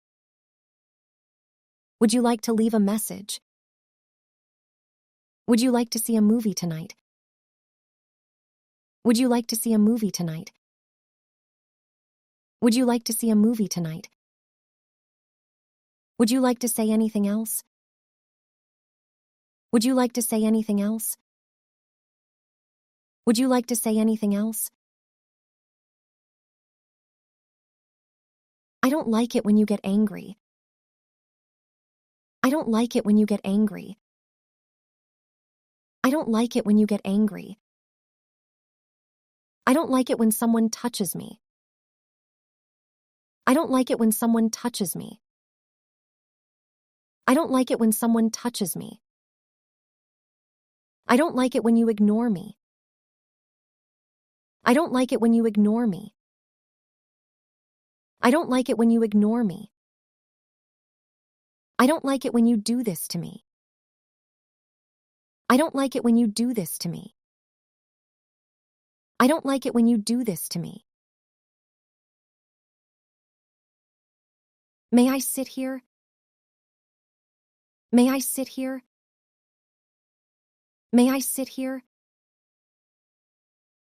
Would you like to leave a message? Would you like to see a movie tonight? Would you like to see a movie tonight? Would you like to see a movie tonight? Would you like to say anything else? Would you like to say anything else? Would you like to say anything else? I don't like it when you get angry. I don't like it when you get angry. I don't like it when you get angry. I don't like it when someone touches me. I don't like it when someone touches me. I don't like it when someone touches me. I don't like it when you ignore me. I don't like it when you ignore me. I don't like it when you ignore me. I don't like it when you do this to me. I don't like it when you do this to me. I don't like it when you do this to me. May I sit here? May I sit here? May I sit here?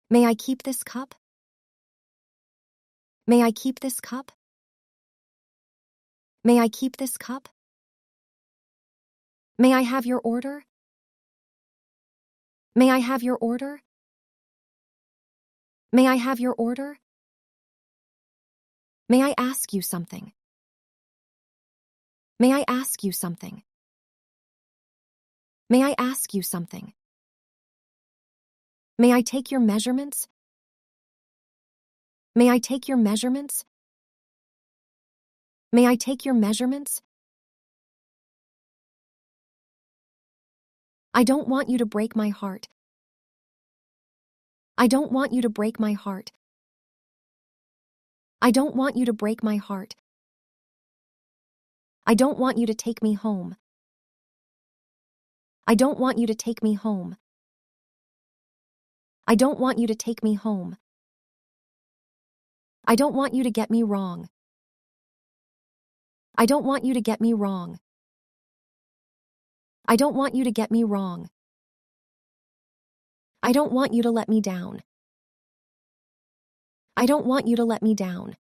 May I keep this cup? May I keep this cup? May I keep this cup? May I have your order? May I have your order? May I have your order? May I ask you something? May I ask you something? May I ask you something? May I take your measurements? May I take your measurements? May I take your measurements? I don't want you to break my heart. I don't want you to break my heart. I don't want you to break my heart. I don't want you to take me home. I don't want you to take me home. I don't want you to take me home. I don't want you to get me wrong. I don't want you to get me wrong. I don't want you to get me wrong. I don't want you to let me down. I don't want you to let me down.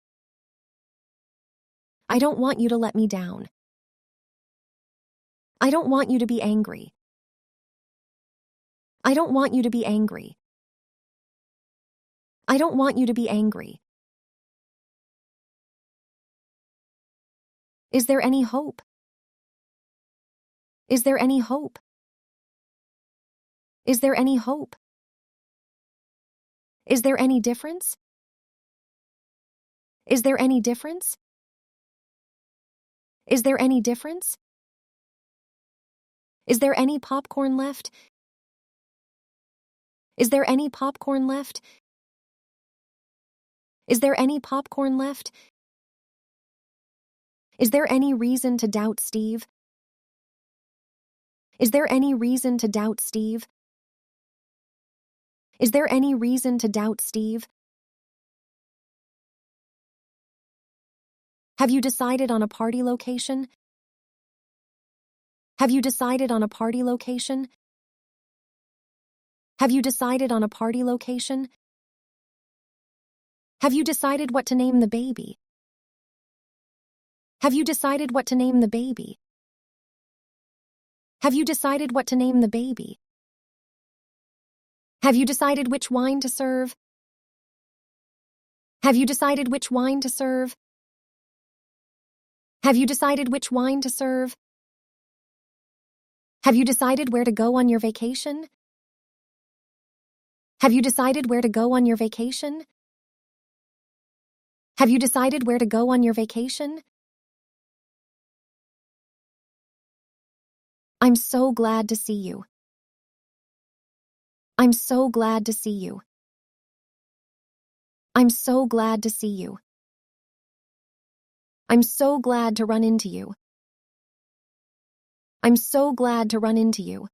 I don't want you to let me down. I don't want you to be angry. I don't want you to be angry. I don't want you to be angry. Is there any hope? Is there any hope? Is there any hope? Is there any difference? Is there any difference? Is there any difference? Is there any popcorn left? Is there any popcorn left? Is there any popcorn left? Is there any reason to doubt Steve? Is there any reason to doubt Steve? Is there any reason to doubt Steve? Have you decided on a party location? Have you decided on a party location? Have you decided on a party location? Have you decided what to name the baby? Have you decided what to name the baby? Have you decided what to name the baby? Have you decided which wine to serve? Have you decided which wine to serve? Have you decided which wine to serve? Have you decided where to go on your vacation? Have you decided where to go on your vacation? Have you decided where to go on your vacation? I'm so glad to see you. I'm so glad to see you. I'm so glad to see you. I'm so glad to run into you. I'm so glad to run into you.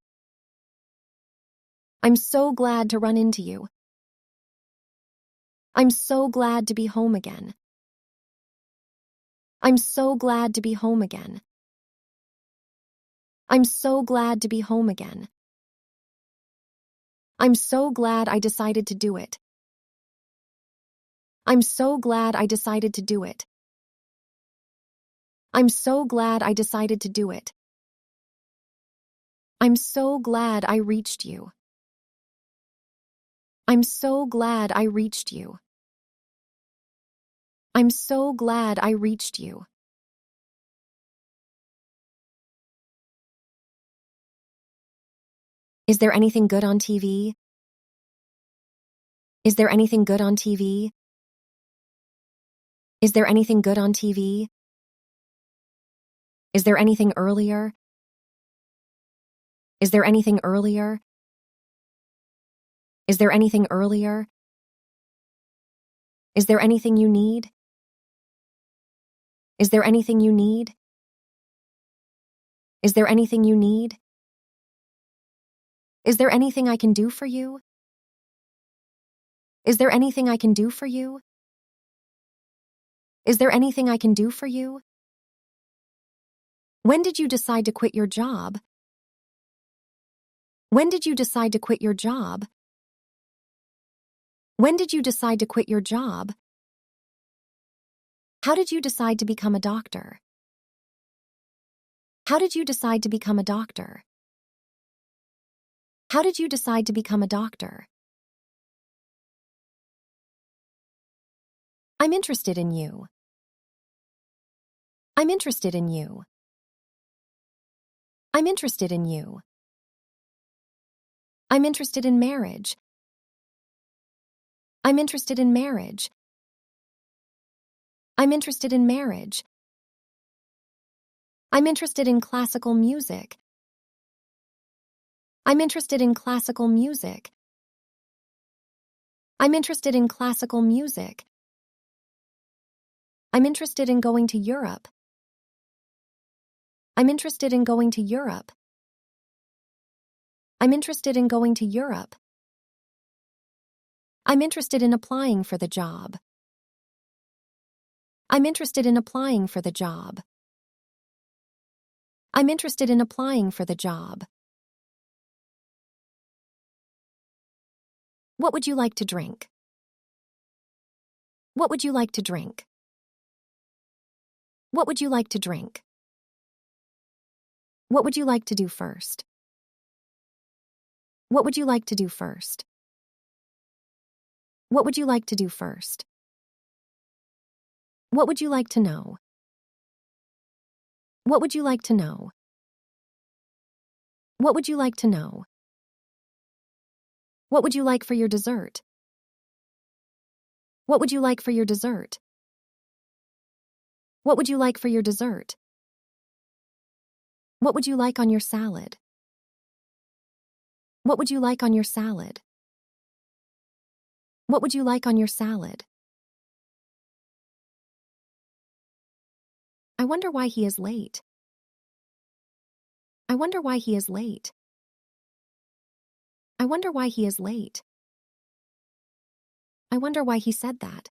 I'm so glad to run into you. I'm so glad to be home again. I'm so glad to be home again. I'm so glad to be home again. I'm so glad I decided to do it. I'm so glad I decided to do it. I'm so glad I decided to do it. I'm so glad I reached you. I'm so glad I reached you. I'm so glad I reached you. Is there anything good on TV? Is there anything good on TV? Is there anything good on TV? Is there anything earlier? Is there anything earlier? Is there anything earlier? Is there anything you need? Is there anything you need? Is there anything you need? Is there anything I can do for you? Is there anything I can do for you? Is there anything I can do for you? When did you decide to quit your job? When did you decide to quit your job? When did you decide to quit your job? How did you decide to become a doctor? How did you decide to become a doctor? How did you decide to become a doctor? I'm interested in you. I'm interested in you. I'm interested in you. I'm interested in marriage. I'm interested in marriage. I'm interested in marriage. I'm interested in classical music. I'm interested in classical music. I'm interested in classical music. I'm interested in going to Europe. I'm interested in going to Europe. I'm interested in going to Europe. I'm interested in applying for the job. I'm interested in applying for the job. I'm interested in applying for the job. What would you like to drink? What would you like to drink? What would you like to drink? What would you like to do first? What would you like to do first? What would you like to do first? What would you like to know? What would you like to know? What would you like to know? What would you like for your dessert? What would you like for your dessert? What would you like for your dessert? What would you like on your salad? What would you like on your salad? What would you like on your salad? I wonder why he is late. I wonder why he is late. I wonder why he is late. I wonder why he said that.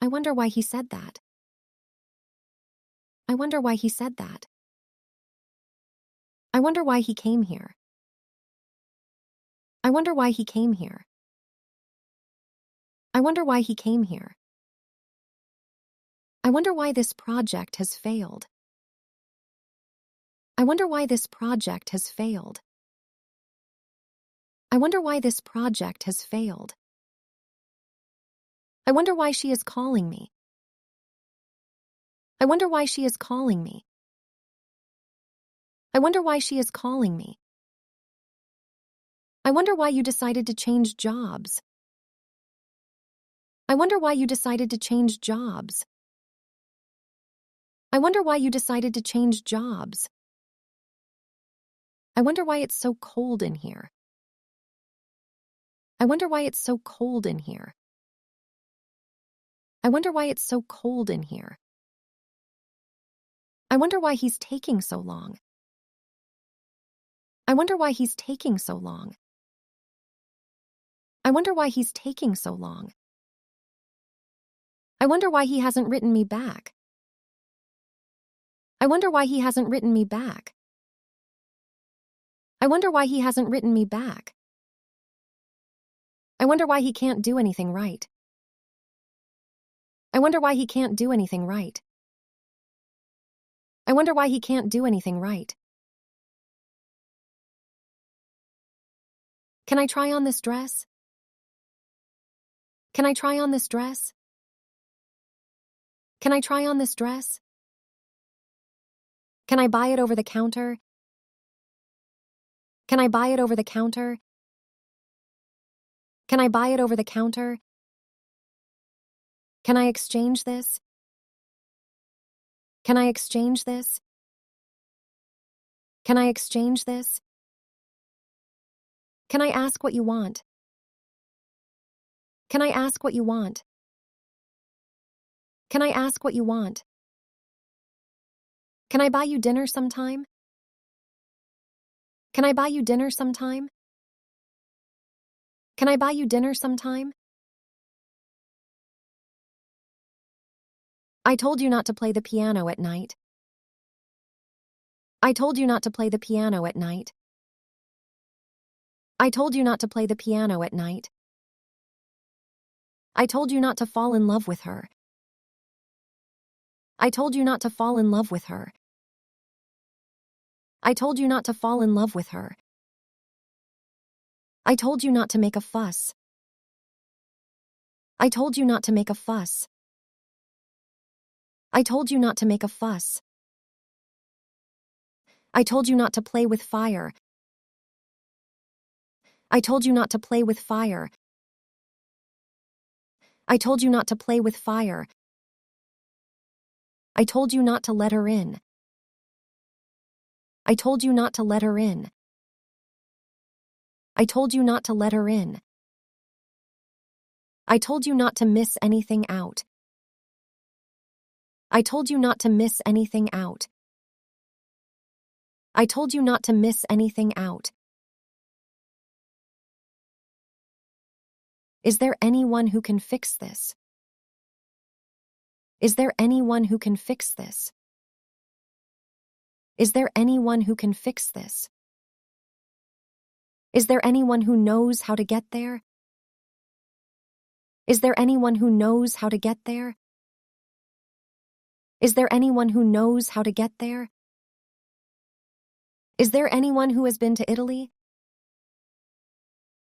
I wonder why he said that. I wonder why he said that. I wonder why he came here. I wonder why he came here. I wonder why he came here. I wonder why this project has failed. I wonder why this project has failed. I wonder why this project has failed. I wonder why she is calling me. I wonder why she is calling me. I wonder why she is calling me. I wonder why you decided to change jobs. I wonder why you decided to change jobs. I wonder why you decided to change jobs. I wonder why it's so cold in here. I wonder why it's so cold in here. I wonder why it's so cold in here. I wonder why he's taking so long. I wonder why he's taking so long. I wonder why he's taking so long. I wonder why he hasn't written me back. I wonder why he hasn't written me back. I wonder why he hasn't written me back. I wonder why he can't do anything right. I wonder why he can't do anything right. I wonder why he can't do anything right. Can I try on this dress? Can I try on this dress? Can I try on this dress? Can I buy it over the counter? Can I buy it over the counter? Can I buy it over the counter? Can I exchange this? Can I exchange this? Can I exchange this? Can I ask what you want? Can I ask what you want? Can I ask what you want? Can I buy you dinner sometime? Can I buy you dinner sometime? Can I buy you dinner sometime? I told you not to play the piano at night. I told you not to play the piano at night. I told you not to play the piano at night. I told you not to fall in love with her. I told you not to fall in love with her. I told you not to fall in love with her. I told you not to make a fuss. I told you not to make a fuss. I told you not to make a fuss. I told you not to play with fire. I told you not to play with fire. I told you not to play with fire. I told you not to let her in. I told you not to let her in. I told you not to let her in. I told you not to miss anything out. I told you not to miss anything out. I told you not to miss anything out. Is there anyone who can fix this? Is there anyone who can fix this? Is there anyone who can fix this? Is there anyone who knows how to get there? Is there anyone who knows how to get there? Is there anyone who knows how to get there? Is there anyone who has been to Italy?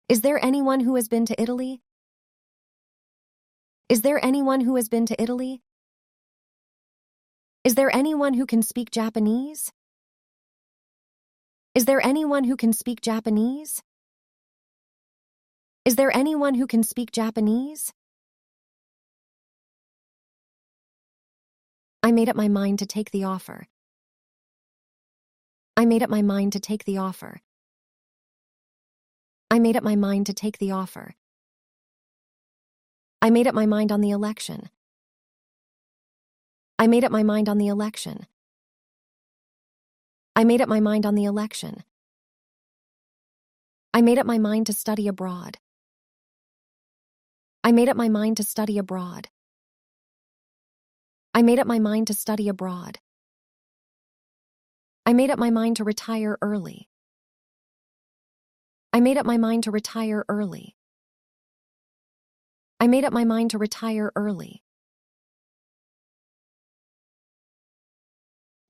Is there anyone who has been to Italy? Is there anyone who has been to Italy? Is there anyone who can speak Japanese? Is there anyone who can speak Japanese? Is there anyone who can speak Japanese? I made up my mind to take the offer. I made up my mind to take the offer. I made up my mind to take the offer. I made up my mind on the election. I made up my mind on the election. I made up my mind on the election. I made up my mind to study abroad. I made up my mind to study abroad. I made up my mind to study abroad. I made up my mind to retire early. I made up my mind to retire early. I made up my mind to retire early.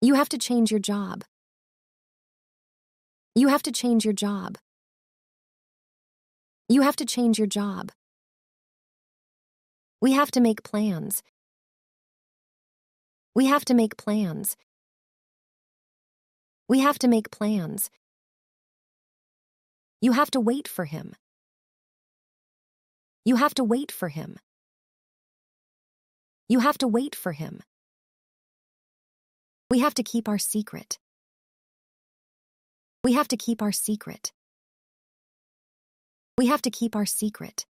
You have to change your job. You have to change your job. You have to change your job. We have to make plans. We have to make plans. We have to make plans. You have to wait for him. You have to wait for him. You have to wait for him. We have to keep our secret. We have to keep our secret. We have to keep our secret.